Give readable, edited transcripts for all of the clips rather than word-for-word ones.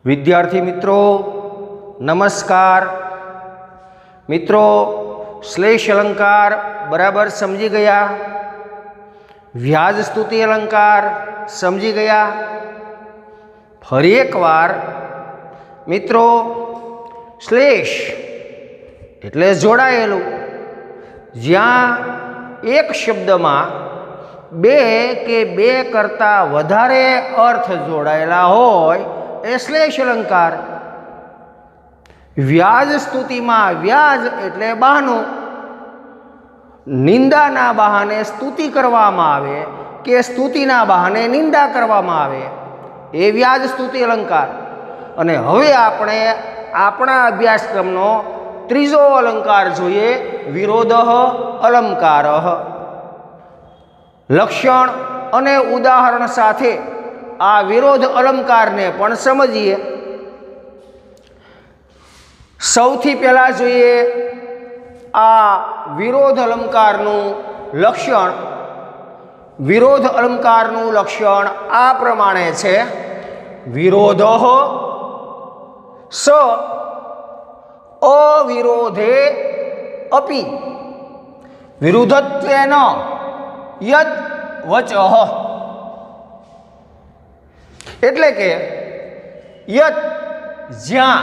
विद्यार्थी मित्रों नमस्कार। मित्रों श्लेष अलंकार बराबर समझी गया, व्याज स्तुति अलंकार समझी गया। फरी एक वार मित्रों श्लेष एटले जोड़ायेलू, ज्यां एक शब्द में बे के बे करता वधारे अर्थ जोड़ायेला होय ए श्लेष अलंकार। व्याज स्तुति में व्याज एटले बहानु, निंदा बहाने स्तुति करवामां आवे के स्तुति बहाने निंदा करवामां आवे ए व्याज स्तुति अलंकार। अने हवे आपणे आपणा अभ्यासक्रमनो त्रीजो अलंकार जोईए, विरोधः अलंकारः। लक्षण अने उदाहरण साथे आ विरोध अलंकार ने पण समझीए। सौथी पहेला जोईए आ विरोध अलंकारनुं लक्षण। विरोध अलंकारनुं लक्षण आ प्रमाणे छे, विरोधः स अविरोधे अपि विरुद्धत्वेन यत् वचः। एटले के यत् ज्यां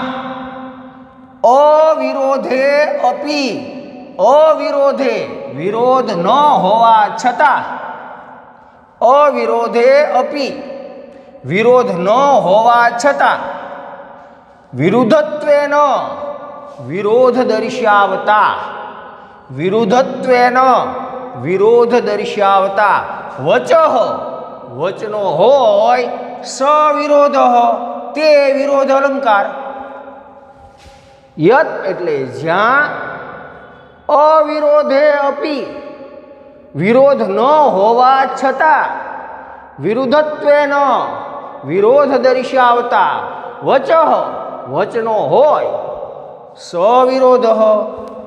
अविरोधे अपि, अविरोधे विरोध न होवा छतां, अविरोधे अपि विरोध न होवा छतां विरुद्धत्वेन विरोध दर्शावता, विरुद्धत्वेन विरोध दर्शावता वचः वचनो होय सविरोधः ते विरोध अलंकार। यत् एटले ज्यां अविरोधे अपि विरोध न होवा छतां विरुद्धत्वेन विरोध दर्शावता वचः वचनो होय सविरोधः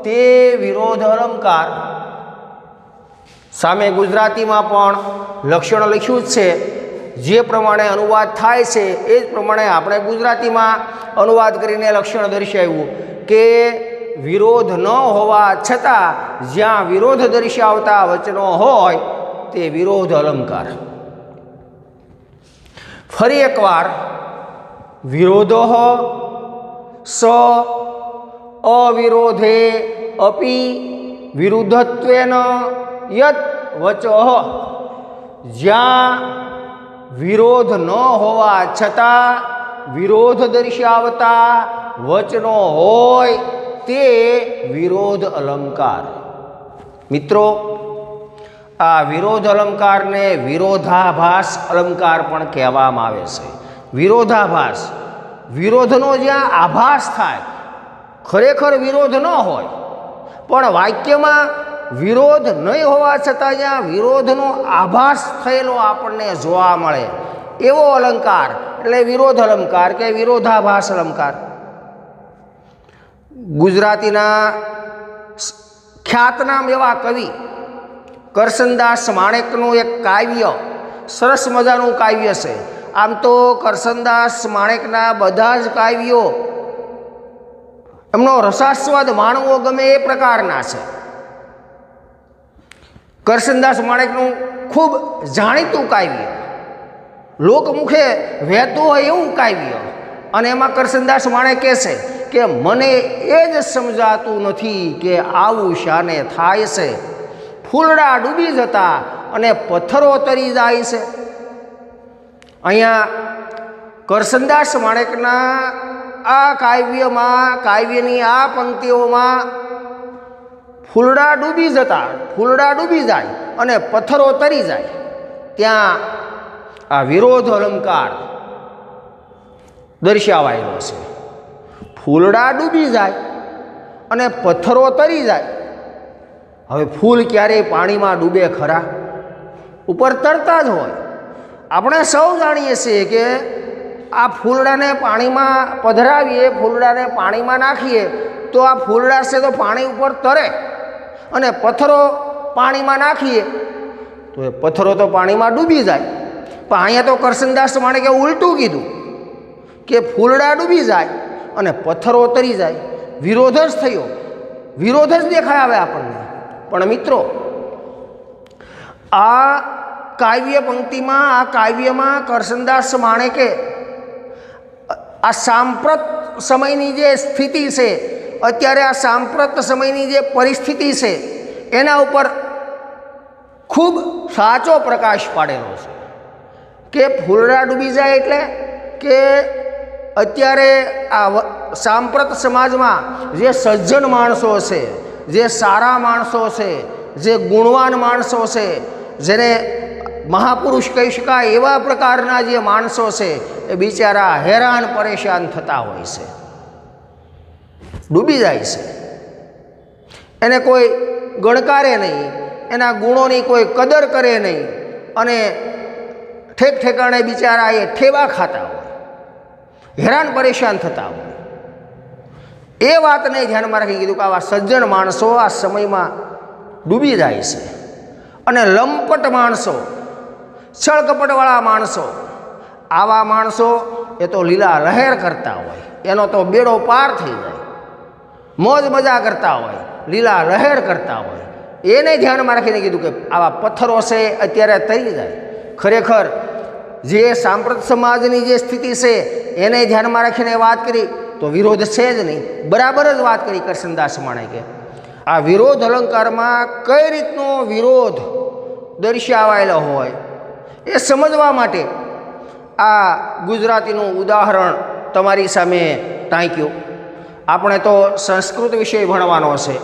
ते विरोध अलंकार। सामे गुजराती में पण लक्षण लख्युं छे, जे प्रमाणे अनुवाद थाय छे ए ज प्रमाणे आपणे गुजराती में अनुवाद करीने लक्षण दर्शाव्युं के विरोध न होवा छतां ज्यां विरोध दर्शावता वचनो होय ते विरोध अलंकार। फरी एक वार विरोधः स अविरोधे अपि विरुद्धत्वेन यत् वचः। ज्यां विरोध न होवा छतां विरोध दर्शावता वचनो होय ते विरोध अलंकार। मित्रों आ विरोध अलंकार ने विरोधाभास अलंकार पण कहेवामां आवे छे। विरोधाभास विरोधनो ज्यां आभास थाय, खरेखर विरोध न होय पण वाक्यमां विरोध नहीं होवा छतां ज्यां विरोधनो आभास थयेलो आपणने जोवा मळे एवो अलंकार एटले विरोध अलंकार के विरोधाभास अलंकार। गुजरातीना ख्यातनाम एवा कवि करसनदास माणेकनुं एक काव्य, सरस मजानुं काव्य छे। आम तो करसनदास माणेकना बधा ज काव्यो एमनो रसास्वाद माणવો गमे ए प्रकारना छे। करसनदास माणेकनुं खूब जाणीतुं काव्य, लोकमुखे वહેતું હોય એવું કાવ્ય, અને એમાં કરસનદાસ માણેક કહે છે કે મને એ જ સમજાતું નથી કે આવું શાને થાય છે, ફૂલડા ડૂબી જતા અને પથ્થરો તરી જાય છે। અહીંયા કરસનદાસ માણેકના આ કાવ્યમાં, કાવ્યની આ પંક્તિઓમાં ફૂલડા ડૂબી જતા, ફૂલડા ડૂબી જાય અને પથ્થરો તરી જાય, ત્યાં આ વિરોધ અલંકાર દર્શાવાયેલો છે। ફૂલડા ડૂબી જાય અને પથ્થરો તરી જાય। હવે ફૂલ ક્યારેય પાણીમાં ડૂબે ખરા? ઉપર તરતા જ હોય। આપણે સૌ જાણીએ છીએ કે આ ફૂલડાને પાણીમાં પધરાવીએ, ફૂલડાને પાણીમાં નાખીએ તો આ ફૂલડા છે તો પાણી ઉપર તરે, અને પથ્થરો પાણીમાં નાખીએ તો એ પથ્થરો તો પાણીમાં ડૂબી જાય। પણ અહીંયા તો કરસનદાસ માણેકે ઉલટું કીધું કે ફૂલડા ડૂબી જાય અને પથ્થરો તરી જાય, વિરોધ જ થયો, વિરોધ જ દેખાય આવે આપણને. પણ મિત્રો, આ કાવ્ય પંક્તિમાં, આ કાવ્યમાં કરશનદાસ માણેકે આ સાંપ્રત સમયની જે સ્થિતિ છે, અત્યારે આ સાંપ્રત સમયની જે પરિસ્થિતિ છે એના ઉપર ખૂબ સાચો પ્રકાશ પાડેલો છે કે ફૂલડા ડૂબી જાય એટલે કે અત્યારે આ સાંપ્રત સમાજમાં જે સજ્જન માણસો છે, જે સારા માણસો છે, જે ગુણવાન માણસો છે, જેને મહાપુરુષ કહી શકાય એવા પ્રકારના જે માણસો છે એ બિચારા હેરાન પરેશાન થતા હોય છે, ડૂબી જાય છે. એને કોઈ ગણકારે નહીં, એના ગુણોની કોઈ કદર કરે નહીં અને ઠેક ઠેકાણે બિચારા એ ઠેવા ખાતા હોય, હેરાન પરેશાન થતા હોય. એ વાતને ધ્યાનમાં રાખી કીધું કે આવા સજ્જન માણસો આ સમયમાં ડૂબી જાય છે. અને લંપટ માણસો, છળકપટવાળા માણસો, આવા માણસો એ તો લીલા લહેર કરતા હોય, એનો તો બેડો પાર થઈ જાય, મોજ મજા કરતા હોય, લીલા લહેર કરતા હોય. એને ધ્યાનમાં રાખીને કીધું કે આવા પથ્થરો છે અત્યારે તરી જાય. ખરેખર જે સાંપ્રત સમાજની જે સ્થિતિ છે એને ધ્યાનમાં રાખીને વાત કરી તો વિરોધ છે જ નહીં, બરાબર જ વાત કરી કરશનદાસ માણેકે. આ વિરોધ અલંકારમાં કઈ રીતનો વિરોધ દર્શાવાયેલો હોય એ સમજવા માટે આ ગુજરાતીનું ઉદાહરણ તમારી સામે ટાંક્યું. આપણે તો સંસ્કૃત વિષય ભણવાનો છે.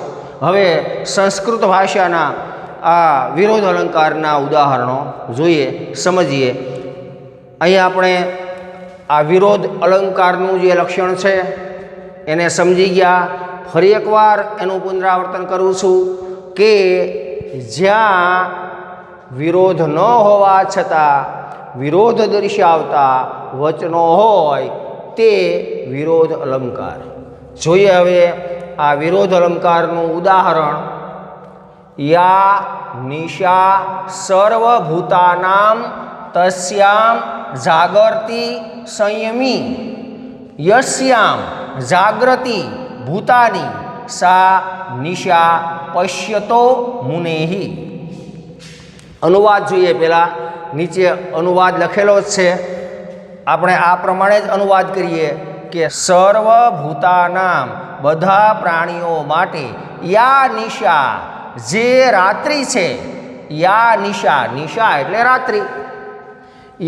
હવે સંસ્કૃત ભાષાના આ વિરોધ અલંકારના ઉદાહરણો જોઈએ, સમજીએ. અહીં આપણે આ વિરોધ અલંકારનું જે લક્ષણ છે એને સમજી ગયા. ફરી એકવાર એનું પુનરાવર્તન કરું છું કે જ્યાં વિરોધ ન હોવા છતાં વિરોધ દર્શાવતા વચનો હોય તે વિરોધ અલંકાર. જોઈએ હવે આ વિરોધ અલંકારનું ઉદાહરણ. યા નિશા સર્વભૂતાનામ તસ્યામ જાગર્તિ સંયમી યસ્યામ જાગ્રતિ ભૂતાની સા નિશા પશ્યતો મુનેહી. અનુવાદ જોઈએ. પહેલાં નીચે અનુવાદ લખેલો જ છે, આપણે આ પ્રમાણે જ અનુવાદ કરીએ કે સર્વભૂતાનામ બધા પ્રાણીઓ માટે યા નિશા જે રાત્રિ છે, યા નિશા, નિશા એટલે રાત્રિ,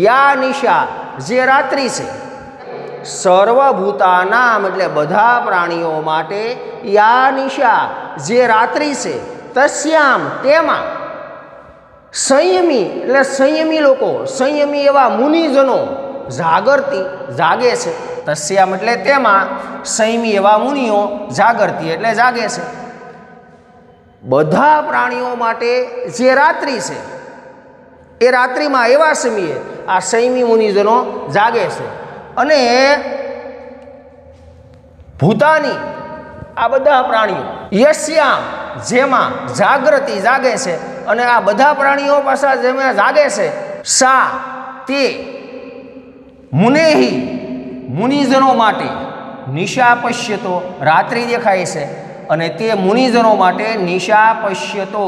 યા નિશા જે રાત્રિ છે, સર્વભૂતાનામ એટલે બધા પ્રાણીઓ માટે યા નિશા જે રાત્રિ છે, તસ્યામ તેમાં, સંયમી એટલે સંયમી લોકો, સંયમી એવા મુનિજનો, જાગરતી જાગે છે, તસ્યામ એટલે તેમાં, સંયમી એવા મુનિઓ, જાગરતી એટલે જાગે છે. બધા પ્રાણીઓ માટે જે રાત્રિ છે એ રાત્રિમાં એવા સમયે આ સંયમી મુનિજનો જાગે છે. અને ભૂતાની આ બધા પ્રાણીઓ, યસ્યામ જેમાં જાગૃતિ જાગે છે, અને આ બધા પ્રાણીઓ પાછા જેમાં જાગે છે, સા તે મુનેહી મુનિજનો માટે, નિશા પશ્યતો રાત્રિ દેખાય છે, અને તે મુનિજનો માટે નિશા પશ્યતો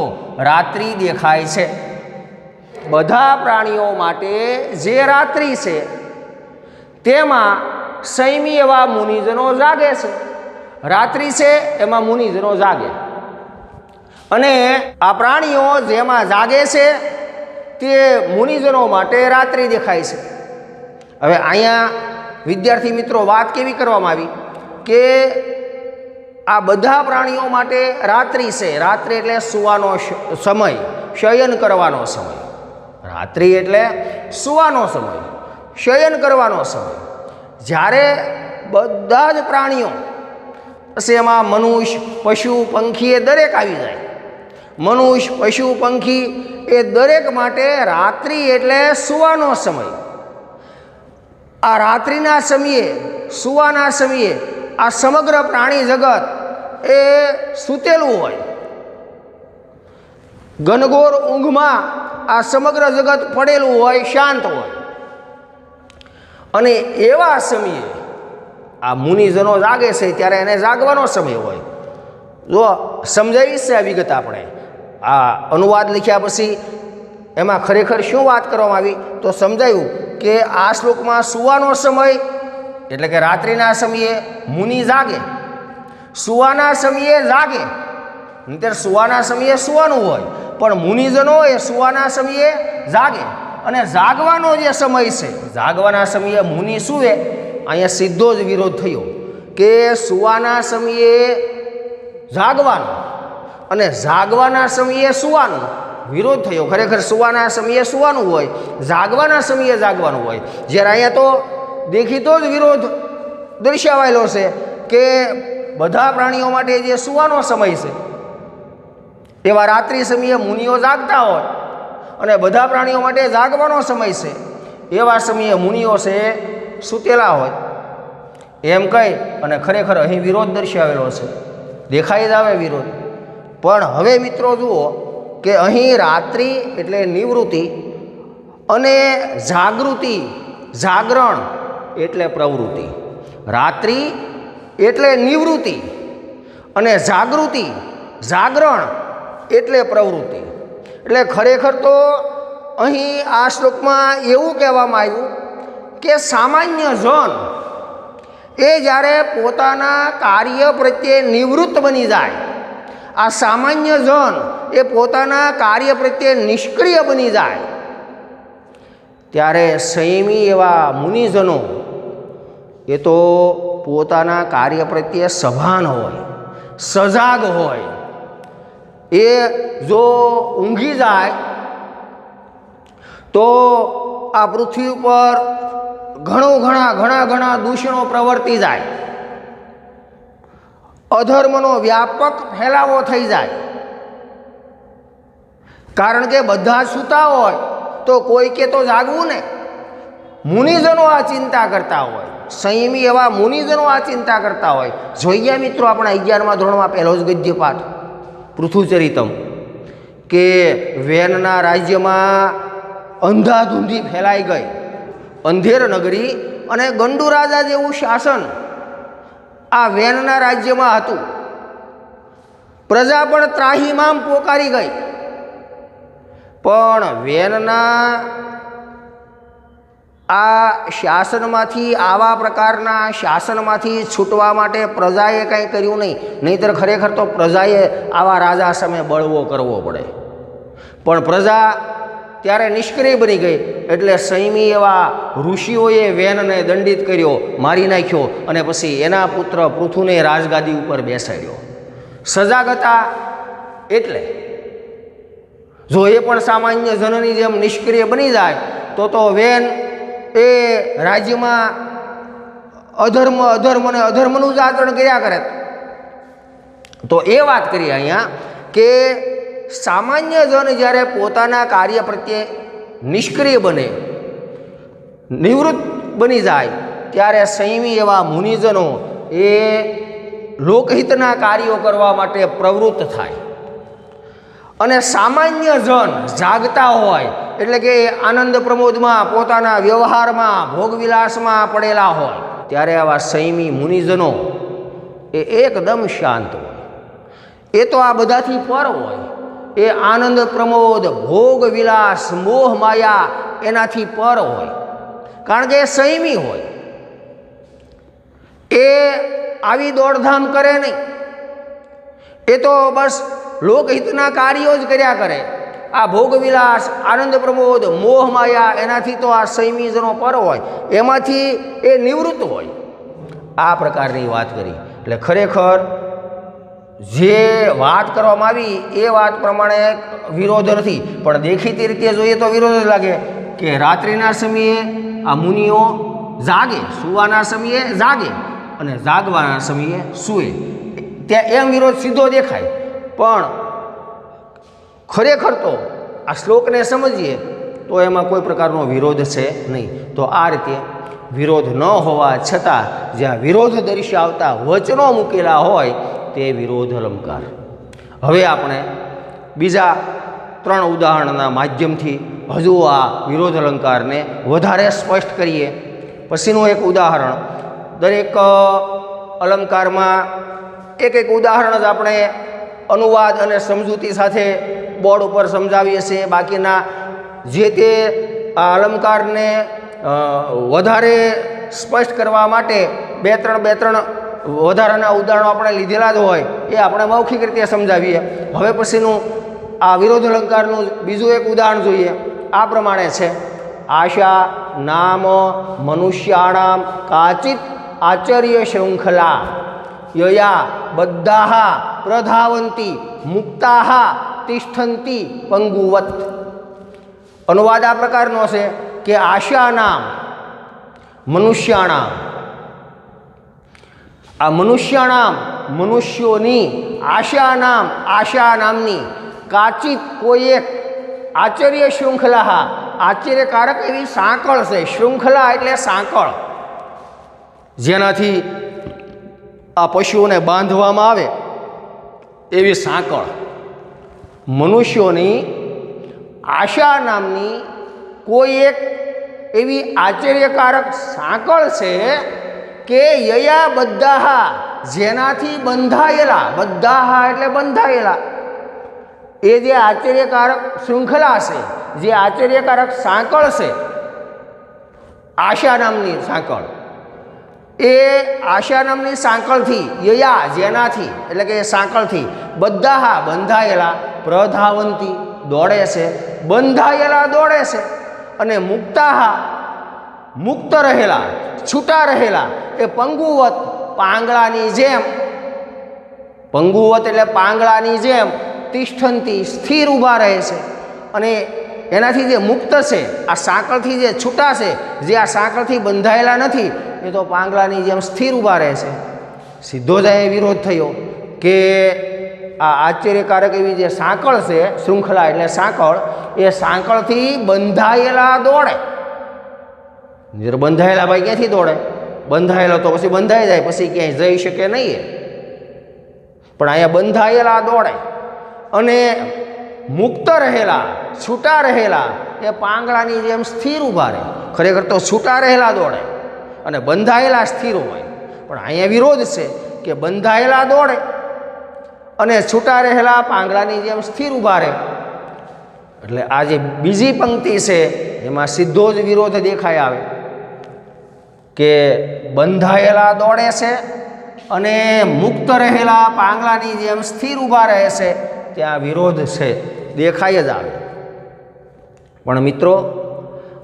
રાત્રિ દેખાય છે. બધા પ્રાણીઓ માટે જે રાત્રિ છે તેમાં સંયમી એવા મુનિજનો જાગે છે. રાત્રિ છે એમાં મુનિજનો જાગે, અને આ પ્રાણીઓ જેમાં જાગે છે તે મુનિજનો માટે રાત્રિ દેખાય છે. હવે અહીંયા વિદ્યાર્થી મિત્રો વાત કેવી કરવામાં આવી કે આ બધા પ્રાણીઓ માટે રાત્રિ છે. રાત્રિ એટલે સૂવાનો સમય, શયન કરવાનો સમય. રાત્રિ એટલે સૂવાનો સમય, શયન કરવાનો સમય. જ્યારે બધા જ પ્રાણીઓ, પછી એમાં મનુષ્ય, પશુ, પંખી એ દરેક આવી જાય. મનુષ્ય, પશુ, પંખી એ દરેક માટે રાત્રિ એટલે સૂવાનો સમય. આ રાત્રિના સમયે, સૂવાના સમયે આ સમગ્ર પ્રાણી જગત એ સૂતેલું હોય. ઘનઘોર ઊંઘમાં આ સમગ્ર જગત પડેલું હોય, શાંત હોય. અને એવા સમયે આ મુનિજનો જાગે છે ત્યારે એને જાગવાનો સમય હોય. જો સમજાવી છે આ વિગત આપણે આ અનુવાદ લખ્યા પછી એમાં ખરેખર શું વાત કરવામાં આવી તો સમજાયું કે આ શ્લોકમાં સૂવાનો સમય એટલે કે રાત્રિના સમયે મુનિ જાગે, સૂવાના સમયે જાગે. નહીંતર સૂવાના સમયે સૂવાનું હોય, પણ મુનિજનો એ સૂવાના સમયે જાગે. અને જાગવાનો જે સમય છે, જાગવાના સમયે મુનિ સૂવે, અહીંયા સીધો જ વિરોધ થયો કે સૂવાના સમયે જાગવાનું અને જાગવાના સમયે સૂવાનું. વિરોધ થયો. ખરેખર સૂવાના સમયે સૂવાનું હોય, જાગવાના સમયે જાગવાનું હોય. જ્યારે અહીંયા તો દેખીતો જ વિરોધ દર્શાવાયેલો છે કે બધા પ્રાણીઓ માટે જે સૂવાનો સમય છે એવા રાત્રિ સમયે મુનિઓ જાગતા હોય અને બધા પ્રાણીઓ માટે જાગવાનો સમય છે એવા સમયે મુનિઓ છે સૂતેલા હોય એમ કહી અને ખરેખર અહીં વિરોધ દર્શાવેલો છે. દેખાઈ જ આવે વિરોધ. પણ હવે મિત્રો જુઓ કે અહીં રાત્રિ એટલે નિવૃત્તિ અને જાગૃતિ જાગરણ એટલે પ્રવૃત્તિ. રાત્રિ એટલે નિવૃત્તિ અને જાગૃતિ જાગરણ એટલે પ્રવૃત્તિ. એટલે ખરેખર તો અહીં આ શ્લોકમાં એવું કહેવામાં આવ્યું કે સામાન્ય જન એ જ્યારે પોતાના કાર્ય પ્રત્યે નિવૃત્ત બની જાય, આ સામાન્ય જન એ પોતાના કાર્ય પ્રત્યે નિષ્ક્રિય બની જાય ત્યારે સંયમી એવા મુનિજનો એ તો પોતાના કાર્ય પ્રત્યે સભાન હોય, સજાગ હોય. એ જો ઊંઘી જાય તો આ પૃથ્વી ઉપર ઘણા દૂષણો પ્રવર્તી જાય, અધર્મનો વ્યાપક ફેલાવો થઈ જાય. કારણ કે બધા સૂતા હોય તો કોઈ કે તો જાગવું ને. મુનિજનો આ ચિંતા કરતા હોય, સંયમી એવા મુનિજનો આ ચિંતા કરતા હોય. જોઈએ મિત્રો આપણા 11મા ધોરણમાં પહેલો જ ગદ્યપાઠ પૃથુચરિતમ કે વેનના રાજ્યમાં અંધાધૂંધી ફેલાઈ ગઈ, અંધેર નગરી અને ગંડુ રાજા જેવું શાસન આ વેનના રાજ્યમાં હતું. પ્રજા પણ ત્રાહિમામ પોકારી ગઈ. પણ વેનના આ શાસનમાંથી, આવા પ્રકારના શાસનમાંથી છૂટવા માટે પ્રજાએ કંઈ કર્યું નહીં. નહીંતર ખરેખર તો પ્રજાએ આવા રાજા સામે બળવો કરવો પડે. પણ પ્રજા ત્યારે નિષ્ક્રિય બની ગઈ. એટલે સંયમી એવા ઋષિઓએ વેનને દંડિત કર્યો, મારી નાખ્યો અને પછી એના પુત્ર પૃથુને રાજગાદી ઉપર બેસાડ્યો. સજાગ હતા એટલે. જો એ પણ સામાન્ય જનની જેમ નિષ્ક્રિય બની જાય તો વેન એ રાજ્યમાં અધર્મ અને અધર્મનું જ આચરણ કર્યા કરે. તો એ વાત કરીએ અહીંયા કે સામાન્ય જન જ્યારે પોતાના કાર્ય પ્રત્યે નિષ્ક્રિય બને, નિવૃત્ત બની જાય ત્યારે સંયમી એવા મુનિજનો એ લોકહિતના કાર્યો કરવા માટે પ્રવૃત્ત થાય. અને સામાન્ય જન જાગતા હોય એટલે કે આનંદ પ્રમોદમાં, પોતાના વ્યવહારમાં, ભોગવિલાસમાં પડેલા હોય ત્યારે આવા સંયમી મુનિજનો એ એકદમ શાંત હોય. એ તો આ બધાથી પર હોય. એ આનંદ પ્રમોદ, ભોગવિલાસ, મોહ માયા એનાથી પર હોય. કારણ કે એ સંયમી હોય. એ આવી દોડધામ કરે નહીં. એ તો બસ લોકહિતના કાર્યો જ કર્યા કરે. આ ભોગવિલાસ, આનંદ પ્રમોદ, મોહ માયા એનાથી તો આ સંયમીજનો પર હોય, એમાંથી એ નિવૃત્ત હોય. આ પ્રકારની વાત કરી. એટલે ખરેખર જે વાત કરવામાં આવી એ વાત પ્રમાણે વિરોધ નથી, પણ દેખીતી રીતે જોઈએ તો વિરોધ જ લાગે કે રાત્રિના સમયે આ મુનિઓ જાગે, સૂવાના સમયે જાગે અને જાગવાના સમયે સૂવે. ત્યાં એમ વિરોધ સીધો દેખાય. પણ ખરેખર તો આ શ્લોકને સમજીએ તો એમાં કોઈ પ્રકારનો વિરોધ છે નહીં. તો આ રીતે વિરોધ ન હોવા છતાં જ્યાં વિરોધ દર્શાવતા વચનો મૂકેલા હોય તે વિરોધ અલંકાર. હવે આપણે બીજા 3 ઉદાહરણના માધ્યમથી હજુ આ વિરોધ અલંકારને વધારે સ્પષ્ટ કરીએ. પછીનું એક ઉદાહરણ દરેક અલંકારમાં એક ઉદાહરણ જ આપણે અનુવાદ અને સમજૂતી સાથે બોર્ડ ઉપર સમજાવીએ છીએ. બાકીના જે તે આ અલંકારને વધારે સ્પષ્ટ કરવા માટે બે ત્રણ વધારાના ઉદાહરણો આપણે લીધેલા જ હોય એ આપણે મૌખિક રીતે સમજાવીએ. હવે પછીનું આ વિરોધ અલંકારનું બીજું એક ઉદાહરણ જોઈએ. આ પ્રમાણે છે: આશા નામ મનુષ્યાણામ કાચિત આચર્ય શૃંખલા યયા બદ્ધાઃ પ્રધાવંતી મુક્તાઃ તિષ્ઠંતી પંગુવત. અનુવાદ આ પ્રકારનો છે કે આશા નામ મનુષ્યાણામ, આ મનુષ્યાણામ મનુષ્યોની, આશા નામની, કાચિત કોઈ એક, આચર્ય શૃંખલા આશ્ચર્યકારક એવી સાંકળ છે. શૃંખલા એટલે સાંકળ, જેનાથી આ પશુઓને બાંધવામાં આવે એવી સાંકળ. મનુષ્યોની આશા નામની કોઈ એક એવી આશ્ચર્યકારક સાંકળ છે કે યયા બદ્ધાઃ, જેનાથી બંધાયેલા, બદ્ધાઃ એટલે બંધાયેલા, એ જે આશ્ચર્યકારક શૃંખલા છે, જે આશ્ચર્યકારક સાંકળ છે, આશા નામની સાંકળ, એ આશા નામની સાંકળથી, યયા જેનાથી એટલે કે સાંકળથી, બદ્ધાઃ બંધાયેલા, પ્રધાવંતી દોડે છે, બંધાયેલા દોડે છે, અને મુક્તાઃ મુક્ત રહેલા, છૂટા રહેલા, એ પંગુવત પાંગળાની જેમ, પંગુવત એટલે પાંગળાની જેમ, તિષ્ઠંતી સ્થિર ઊભા રહે છે. અને એનાથી જે મુક્ત છે, આ સાંકળથી જે છૂટા છે, જે આ સાંકળથી બંધાયેલા નથી, એ તો પાંગળાની જેમ સ્થિર ઊભા રહે છે. સીધો જ એ વિરોધ થયો કે આ આશ્ચર્યકારક એવી જે સાંકળ છે, શૃંખલા એટલે સાંકળ, એ સાંકળથી બંધાયેલા દોડે. જ્યારે બંધાયેલા ભાઈ ક્યાંથી દોડે? બંધાયેલો તો પછી બંધાઈ જાય, પછી ક્યાંય જઈ શકે નહીં. પણ અહીંયા બંધાયેલા દોડે, અને મુક્ત રહેલા, છૂટા રહેલા, એ પાંગળાની જેમ સ્થિર ઊભા રહે. ખરેખર તો છૂટા રહેલા દોડે અને બંધાયેલા સ્થિર હોય. પણ અહીંયા વિરોધ છે કે બંધાયેલા દોડે અને છૂટા રહેલા પાંગળાની જેમ સ્થિર ઊભા રહે. એટલે આ જે બીજી પંક્તિ છે એમાં સીધો જ વિરોધ દેખાઈ આવે કે બંધાયેલા દોડે છે અને મુક્ત રહેલા પાંગળાની જેમ સ્થિર ઊભા રહે છે. ત્યાં વિરોધ છે, દેખાઈ જ આવે. પણ મિત્રો,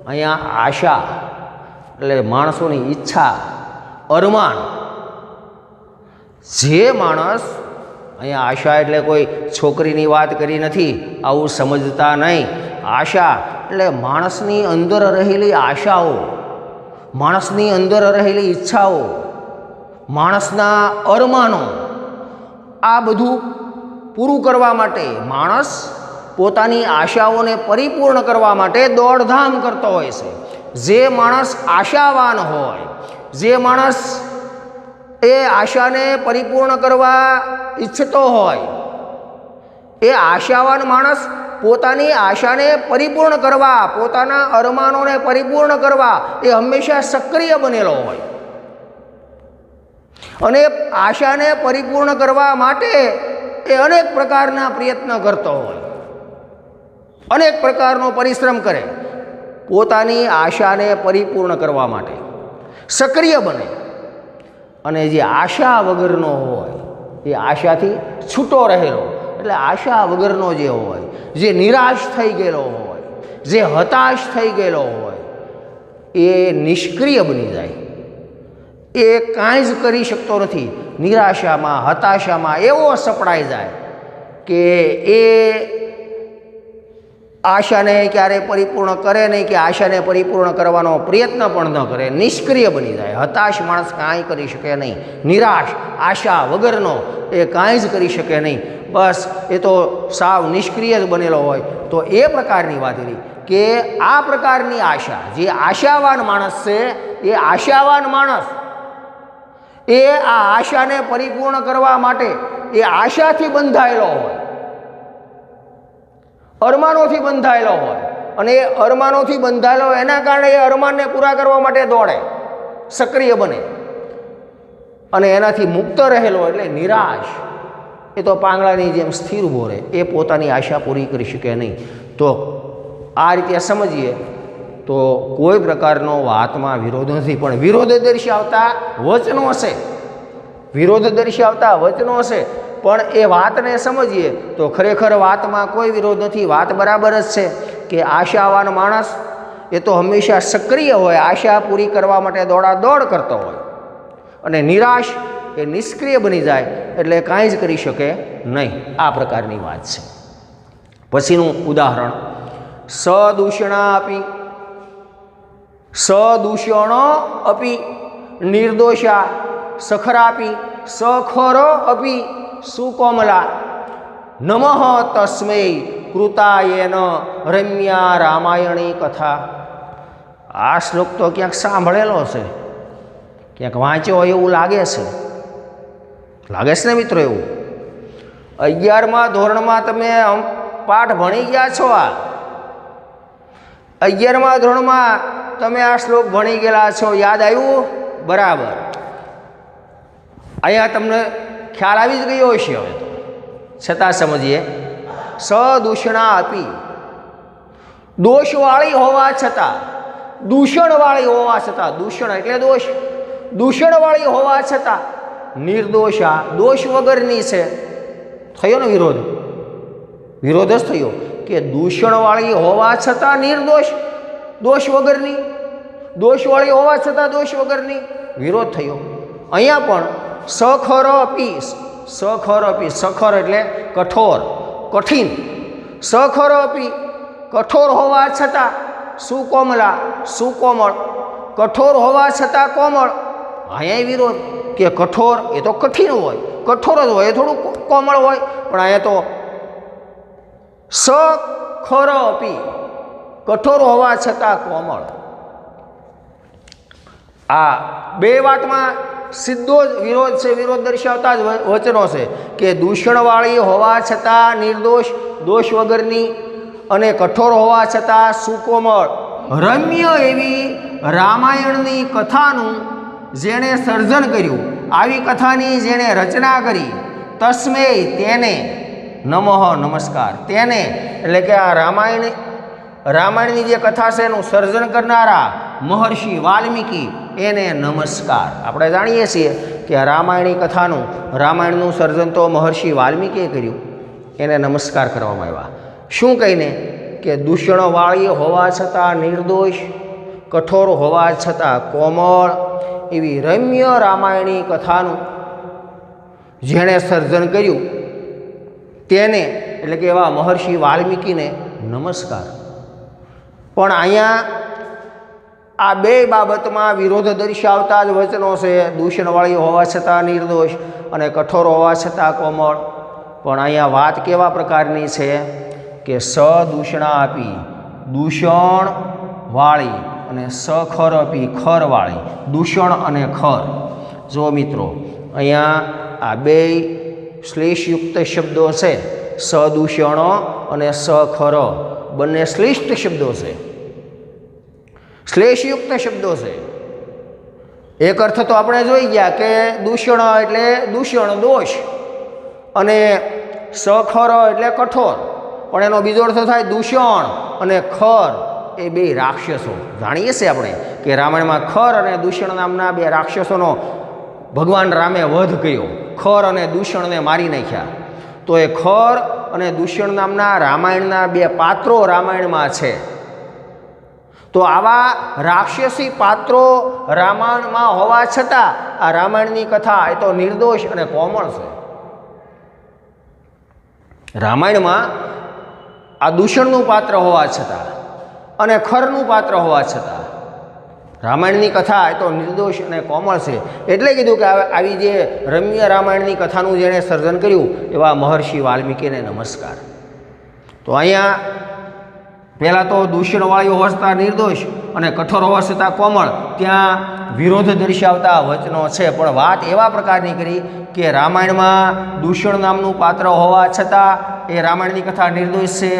અહીંયા આશા એટલે માણસોની ઈચ્છા, અરમાન. જે માણસ, અહીંયા આશા એટલે કોઈ છોકરીની વાત કરી નથી, આવું સમજતા નહીં. આશા એટલે માણસની અંદર રહેલી આશાઓ, માણસની અંદર રહેલી ઈચ્છાઓ, માણસના અરમાનો, આ બધું પૂરું કરવા માટે માણસ પોતાની આશાઓને પરિપૂર્ણ કરવા માટે દોડધામ કરતો હોય છે. જે માણસ આશાવાન હોય, જે માણસ એ આશાને પરિપૂર્ણ કરવા ઈચ્છતો હોય, એ આશાવાન માણસ પોતાની આશાને પરિપૂર્ણ કરવા, પોતાના અરમાનોને પરિપૂર્ણ કરવા એ હંમેશા સક્રિય બનેલો હોય. અને આશાને પરિપૂર્ણ કરવા માટે એ અનેક પ્રકારના પ્રયત્ન કરતો હોય, અનેક પ્રકારનો પરિશ્રમ કરે. પોતાની આશાને પરિપૂર્ણ કરવા માટે સક્રિય બને. અને જે આશા વગરનો હોય, એ આશાથી છૂટો રહેલો, એટલે આશા વગરનો જે હોય, જે નિરાશ થઈ ગયેલો હોય, જે હતાશ થઈ ગયેલો હોય, એ નિષ્ક્રિય બની જાય. એ કાંઈ જ કરી શકતો નથી. નિરાશામાં, હતાશામાં એવો સપડાઈ જાય કે એ આશાને ક્યારેય પરિપૂર્ણ કરે નહીં, કે આશાને પરિપૂર્ણ કરવાનો પ્રયત્ન પણ ન કરે, નિષ્ક્રિય બની જાય. હતાશ માણસ કાંઈ કરી શકે નહીં. નિરાશ, આશા વગરનો એ કાંઈ જ કરી શકે નહીં. બસ એ તો સાવ નિષ્ક્રિય જ બનેલો હોય. તો એ પ્રકારની વાત કરી કે આ પ્રકારની આશા, જે આશાવાન માણસ છે, એ આશાવાન માણસ એ આ આશાને પરિપૂર્ણ કરવા માટે એ આશાથી બંધાયેલો હોય, અરમાનોથી બંધાયેલો હોય. અને એ અરમાનોથી બંધાયેલો એના કારણે એ અરમાનને પૂરા કરવા માટે દોડે, સક્રિય બને. અને એનાથી મુક્ત રહેલો એટલે નિરાશ, એ તો પાંગળાની જેમ સ્થિર ઊભો રહે, એ પોતાની આશા પૂરી કરી શકે નહીં. તો આ રીતે સમજીએ તો કોઈ પ્રકારનો વાતમાં વિરોધ નથી, પણ વિરોધ દર્શાવતા વચનો હશે, વિરોધ દર્શાવતા વચનો હશે, પણ એ વાતને સમજીએ તો ખરેખર વાતમાં કોઈ વિરોધ નથી. વાત બરાબર જ છે કે આશાવાન માણસ એ તો હંમેશા સક્રિય હોય, આશા પૂરી કરવા માટે દોડાદોડ કરતો હોય, અને નિરાશ એ નિષ્ક્રિય બની જાય એટલે કાંઈ જ કરી શકે નહીં. આ પ્રકારની વાત છે. પછીનું ઉદાહરણ, સદૂષણા અપી, સદૂષણ અપી નિર્દોષા સખરાપી સખર અપી સુકોમલા નમઃ તસ્મૈ કૃતાયેન રમ્યા રામાયણી કથા. આ શ્લોક તો ક્યાંક સાંભળેલો છે, ક્યાંક વાંચ્યો હોય એવું લાગે છે. લાગે છે ને મિત્રો? એવું 11મા ધોરણમાં તમે પાઠ ભણી ગયા છો. આ 11મા ધોરણમાં તમે આ શ્લોક ભણી ગયેલા છો. યાદ આવ્યું? બરાબર. અહીંયા તમને ખ્યાલ આવી જ ગયો હશે. હવે તો છતાં સમજીએ, સદૂષણા અપી, દોષવાળી હોવા છતાં, દૂષણવાળી હોવા છતાં, દૂષણ એટલે દોષ, દૂષણવાળી હોવા છતાં નિર્દોષા, દોષ વગરની છે. થયો ને વિરોધ? વિરોધ જ થયો કે દૂષણવાળી હોવા છતાં નિર્દોષ, દોષ વગરની, દોષવાળી હોવા છતાં દોષ વગરની, વિરોધ થયો. અહીંયા પણ સખર અપી, સખર અપી, સખર એટલે કઠોર, કઠિન, સખર અપી કઠોર હોવા છતાં, સુકોમલા, સુકોમળ, કઠોર હોવા છતાં કોમળ. અહીંયા વિરોધ કે કઠોર એ તો કઠિન હોય, કઠોર જ હોય, એ થોડું કોમળ હોય, પણ અહીંયા તો સખર અપી, કઠોર હોવા છતાં કોમળ. આ બે વાતમાં સીધો જ વિરોધ છે. વિરોધ દર્શાવતા જ વચનો છે કે દૂષણવાળી હોવા છતાં નિર્દોષ, દોષ વગરની, અને કઠોર હોવા છતાં સુકોમળ, રમ્ય એવી રામાયણની કથાનું જેણે સર્જન કર્યું, આવી કથાની જેણે રચના કરી, તસ્મૈ તેને નમઃ, નમસ્કાર. તેને એટલે કે આ રામાયણની જે કથા છે એનું સર્જન કરનારા મહર્ષિ વાલ્મીકી, એને નમસ્કાર. આપણે જાણીએ છીએ કે રામાયણી કથાનું, રામાયણનું સર્જન તો મહર્ષિ વાલ્મીકીએ કર્યું, એને નમસ્કાર કરવામાં આવ્યા. શું કહીને? કે દૂષણવાળી હોવા છતાં નિર્દોષ, કઠોર હોવા છતાં કોમળ એવી રમ્ય રામાયણી કથાનું જેણે સર્જન કર્યું તેને, એટલે કે એવા મહર્ષિ વાલ્મીકીને નમસ્કાર. પણ અહીંયા આ બે બાબતમાં વિરોધ દર્શાવતા જ વચનો છે, દૂષણવાળી હોવા છતાં નિર્દોષ અને કઠોર હોવા છતાં કોમળ. પણ અહીંયા વાત કેવા પ્રકારની છે કે સદૂષણા આપી, દૂષણવાળી, અને સખર આપી, ખરવાળી, દૂષણ અને ખર. જો મિત્રો અહીંયા આ બે શ્લેષયુક્ત શબ્દો છે, સદૂષણ અને સખર, બંને શ્લિષ્ટ શબ્દો છે, શ્લેષયુક્ત શબ્દો છે. એક અર્થ તો આપણે જોઈ ગયા કે દૂષણ એટલે દૂષણ, દોષ, અને સખર એટલે કઠોર, પણ એનો બીજો અર્થ થાય દૂષણ અને ખર. એ બે રાક્ષસો જાણીએ છીએ આપણે કે રામાયણમાં ખર અને દૂષણ નામના બે રાક્ષસોનો ભગવાન રામે વધ કર્યો, ખર અને દૂષણને મારી નાખ્યા. તો એ ખર અને દૂષણ નામના રામાયણના બે પાત્રો રામાયણમાં છે. તો આવા રાક્ષસી પાત્રો રામાયણમાં હોવા છતાં આ રામાયણની કથા એ તો નિર્દોષ અને કોમળ છે. રામાયણમાં આ દૂષણનું પાત્ર હોવા છતાં અને ખરનું પાત્ર હોવા છતાં રામાયણની કથા એ તો નિર્દોષ અને કોમળ છે. એટલે કીધું કે આવી જે રમ્ય રામાયણની કથાનું જેણે સર્જન કર્યું એવા મહર્ષિ વાલ્મીકીને નમસ્કાર. તો અહીંયા પહેલાં તો દૂષણવાળી હોવા છતાં નિર્દોષ અને કઠોર હોવા છતાં કોમળ, ત્યાં વિરોધ દર્શાવતા વચનો છે. પણ વાત એવા પ્રકારની કરી કે રામાયણમાં દૂષણ નામનું પાત્ર હોવા છતાં એ રામાયણની કથા નિર્દોષ છે,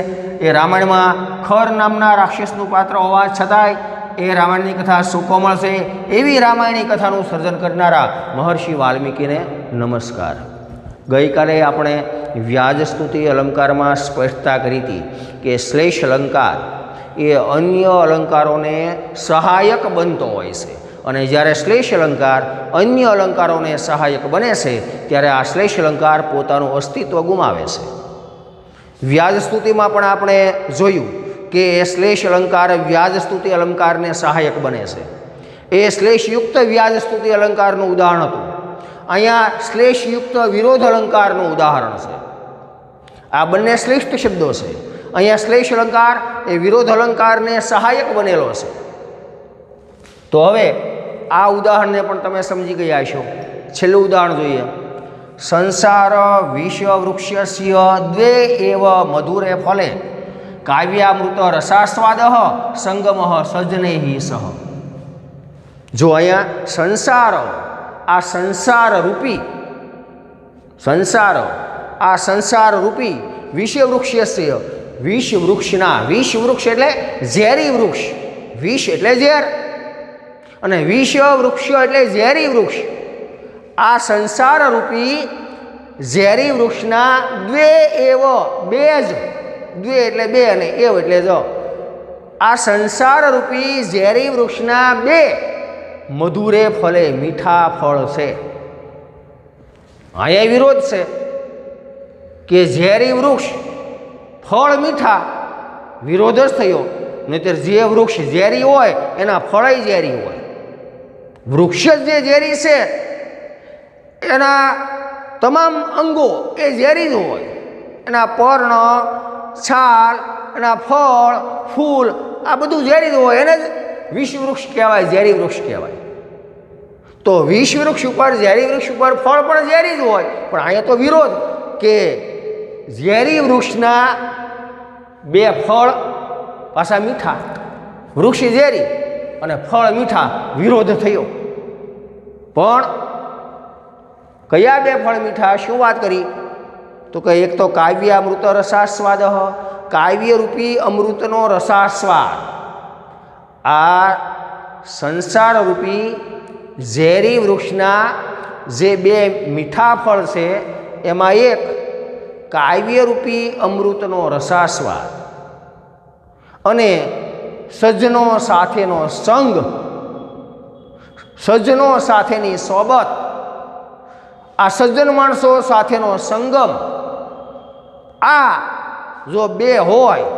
એ રામાયણમાં ખર નામના રાક્ષસનું પાત્ર હોવા છતાંય એ રામાયણની કથા સુકોમળ છે એવી રામાયણની કથાનું સર્જન કરનારા મહર્ષિ વાલ્મીકીને નમસ્કાર. ગઈકાલે આપણે વ્યાજસ્તુતિ અલંકારમાં સ્પષ્ટતા કરી હતી કે શ્લેષ અલંકાર એ અન્ય અલંકારોને સહાયક બનતો હોય છે અને જ્યારે શ્લેષ અલંકાર અન્ય અલંકારોને સહાયક બને છે ત્યારે આ શ્લેષ અલંકાર પોતાનું અસ્તિત્વ ગુમાવે છે. વ્યાજસ્તુતિમાં પણ આપણે જોયું કે એ શ્લેષ અલંકાર વ્યાજસ્તુતિ અલંકારને સહાયક બને છે. એ શ્લેષયુક્ત વ્યાજસ્તુતિ અલંકારનું ઉદાહરણ હતું. અહીંયા શ્લેષયુક્ત વિરોધ અલંકારનું ઉદાહરણ છે. આ બંને શ્રેષ્ઠ શબ્દો છે. અહીંયા શ્લેષ અલંકાર એ વિરોધ અલંકારને સહાયક બનેલો છે. તો હવે આ ઉદાહરણને પણ તમે સમજી ગયા છો. છેલ્લું ઉદાહરણ જોઈએ. સંસાર વિષ વૃક્ષસ્ય દ્વે એવ મધુરે ફલે કાવ્યામૃત રસાસ્વાદ સંગમ સજ્જનૈ સહ. જો અહીંયા સંસાર આ સંસાર રૂપી વિષ વૃક્ષસ્ય વિષ વૃક્ષના વિષ વૃક્ષ એટલે ઝેરી વૃક્ષ, વિષ એટલે ઝેર અને વિષ વૃક્ષ એટલે ઝેરી વૃક્ષ. આ સંસાર રૂપી ઝેરી વૃક્ષના દ્વે એવ બે જ, દ્વે એટલે બે અને એવ એટલે જો, આ સંસાર રૂપી ઝેરી વૃક્ષના બે મધુરે ફલે મીઠા ફળ છે. અહીંયા વિરોધ છે કે ઝેરી વૃક્ષ ફળ મીઠા, વિરોધ જ થયો. નહીંતર જે વૃક્ષ ઝેરી હોય એના ફળય ઝેરી હોય. વૃક્ષ જ જે ઝેરી છે એના તમામ અંગો એ ઝેરી જ હોય. એના પર્ણ, છાલ, એના ફળ, ફૂલ આ બધું ઝેરી જ હોય. એને જ વિષ વૃક્ષ કહેવાય, ઝેરી વૃક્ષ કહેવાય. તો વિષ વૃક્ષ ઉપર ઝેરી વૃક્ષ ઉપર ફળ પણ ઝેરી જ હોય. પણ અહીંયા તો વિરોધ કે ઝેરી વૃક્ષના બે ફળ પાછા મીઠા, વૃક્ષ ઝેરી અને ફળ મીઠા, વિરોધ થયો. પણ કયા બે ફળ મીઠા? શું વાત કરી? તો કે એક તો કાવ્યામૃત રસાસ્વાદ, કાવ્યરૂપી અમૃતનો રસાસ્વાદ. આ સંસારરૂપી ઝેરી વૃક્ષના જે બે મીઠા ફળ છે એમાં એક કાવ્યરૂપી અમૃતનો રસાસ્વાદ અને સજ્જનો સાથેનો સંગ, સજ્જનો સાથેની સોબત, આ સજ્જન માણસો સાથેનો સંગમ, આ જો બે હોય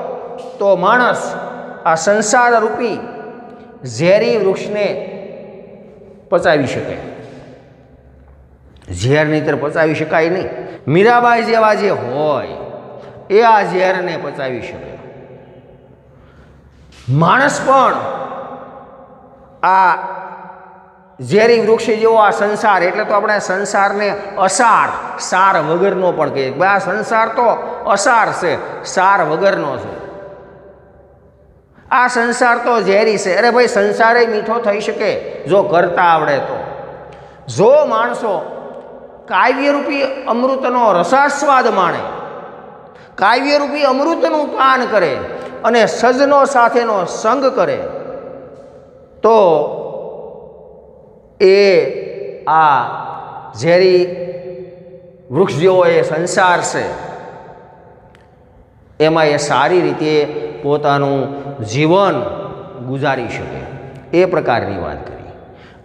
તો માણસ આ સંસાર રૂપી ઝેરી વૃક્ષને પચાવી શકે. ઝેર નહીંતર પચાવી શકાય નહીં. મીરાબાઈ જેવા જે હોય એ આ ઝેરને પચાવી શકે. માણસ પણ આ ઝેરી વૃક્ષ જેવો આ સંસાર, એટલે તો આપણે સંસારને અસાર, સાર વગરનો પણ કહીએ. આ સંસાર તો અસાર છે, સાર વગરનો છે. આ સંસાર તો ઝેરી છે. અરે ભાઈ, સંસારે મીઠો થઈ શકે જો કરતા આવડે તો. જો માણસો કાવ્યરૂપી અમૃતનો રસાસ્વાદ માણે, કાવ્યરૂપી અમૃતનું પાન કરે અને સજ્જનો સાથેનો સંગ કરે તો એ આ ઝેરી વૃક્ષ જેવો એ સંસાર છે એમાં એ સારી રીતે પોતાનું જીવન ગુજારી શકે. એ પ્રકારની વાત કરી.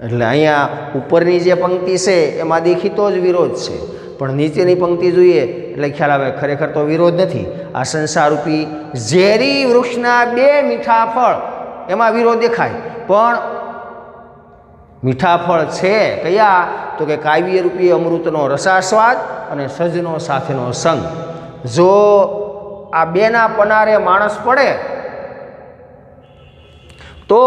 એટલે અહીંયા ઉપરની જે પંક્તિ છે એમાં દેખીતો જ વિરોધ છે, પણ નીચેની પંક્તિ જોઈએ એટલે ખ્યાલ આવે ખરેખર તો વિરોધ નથી. આ સંસારરૂપી ઝેરી વૃક્ષના બે મીઠા ફળ એમાં વિરોધ દેખાય, પણ મીઠા ફળ છે કયા? તો કે કાવ્યરૂપી અમૃતનો રસાસ્વાદ અને સજ્જનો સાથેનો સંગ. જો આ બેના પનારે માણસ પડે તો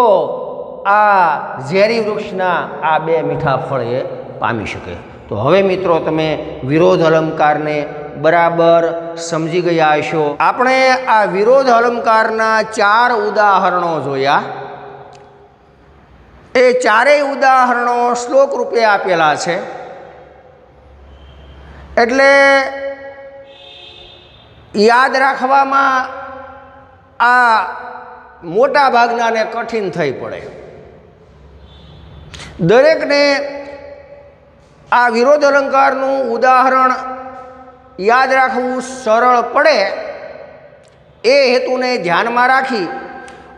આ ઝેરી વૃક્ષના આ બે મીઠા ફળ એ પામી શકે. તો હવે મિત્રો તમે વિરોધ અલંકારને બરાબર સમજી ગયા હશો. આપણે આ વિરોધ અલંકારના 4 ઉદાહરણો જોયા. એ ચારેય ઉદાહરણો શ્લોક રૂપે આપેલા છે. એટલે યાદ રાખવામાં આ મોટા ભાગનાને કઠિન થઈ પડે. દરેકને આ વિરોધ અલંકારનું ઉદાહરણ યાદ રાખવું સરળ પડે એ હેતુને ધ્યાનમાં રાખી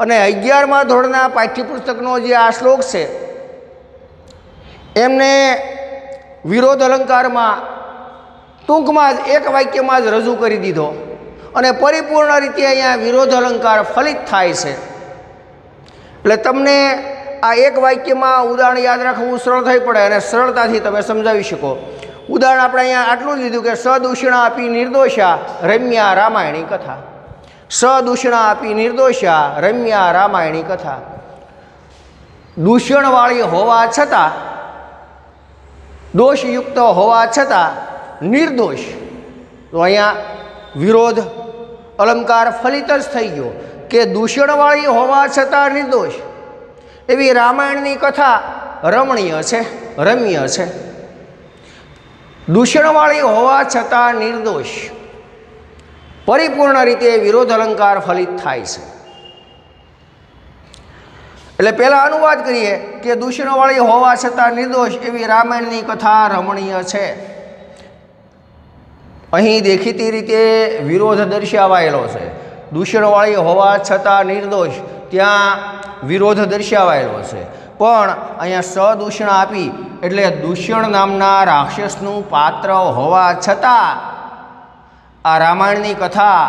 અને 11મા ધોરણના પાઠ્યપુસ્તકનો જે આ શ્લોક છે એમને વિરોધ અલંકારમાં ટૂંકમાં જ એક વાક્યમાં જ રજૂ કરી દીધો અને પરિપૂર્ણ રીતે અહીંયા વિરોધ અલંકાર ફલિત થાય છે. એટલે તમને આ એક વાક્યમાં ઉદાહરણ યાદ રાખવું સરળ થઈ પડે અને સરળતાથી તમે સમજાવી શકો. ઉદાહરણ આપણે અહીંયા આટલું જ લીધું કે સદૂષણા આપી નિર્દોષા રમ્યા રામાયણી કથા. સદૂષણા આપી નિર્દોષા રમ્યા રામાયણી કથા. દૂષણવાળી હોવા છતાં, દોષયુક્ત હોવા છતાં નિર્દોષ, તો અહીંયા વિરોધ અલંકાર ફલિત જ થઈ ગયો કે દૂષણવાળી હોવા છતાં નિર્દોષ એવી રામાયણની કથા રમણીય છે, રમ્ય છે. દૂષણવાળી હોવા છતાં નિર્દોષ, પરિપૂર્ણ રીતે વિરોધ અલંકાર ફલિત થાય છે. એટલે પહેલાં અનુવાદ કરીએ કે દૂષણવાળી હોવા છતાં નિર્દોષ એવી રામાયણની કથા રમણીય છે. અહીં દેખીતી રીતે વિરોધ દર્શાવાયેલો છે. દૂષણવાળી હોવા છતાં નિર્દોષ, ત્યાં વિરોધ દર્શાવાયેલો છે. પણ અહીંયા સદૂષણ આપી એટલે દૂષણ નામના રાક્ષસનું પાત્ર હોવા છતાં આ રામાયણની કથા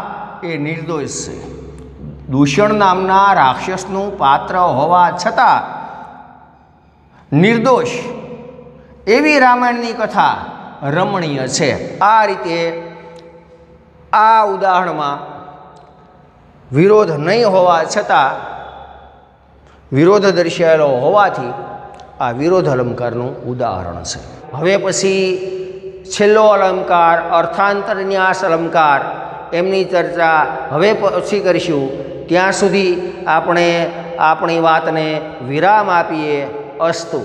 એ નિર્દોષ છે. દૂષણ નામના રાક્ષસનું પાત્ર હોવા છતાં નિર્દોષ એવી રામાયણની કથા રમણીય છે. આ રીતે આ ઉદાહરણમાં વિરોધ નહીં હોવા છતાં વિરોધ દર્શાવેલો હોવાથી આ વિરોધ અલંકારનું ઉદાહરણ છે. હવે પછી છેલ્લો અલંકાર અર્થાંતરન્યાસ અલંકાર, એમની ચર્ચા હવે પછી કરીશું. ત્યાં સુધી આપણે આપણી વાતને વિરામ આપીએ. અસ્તુ.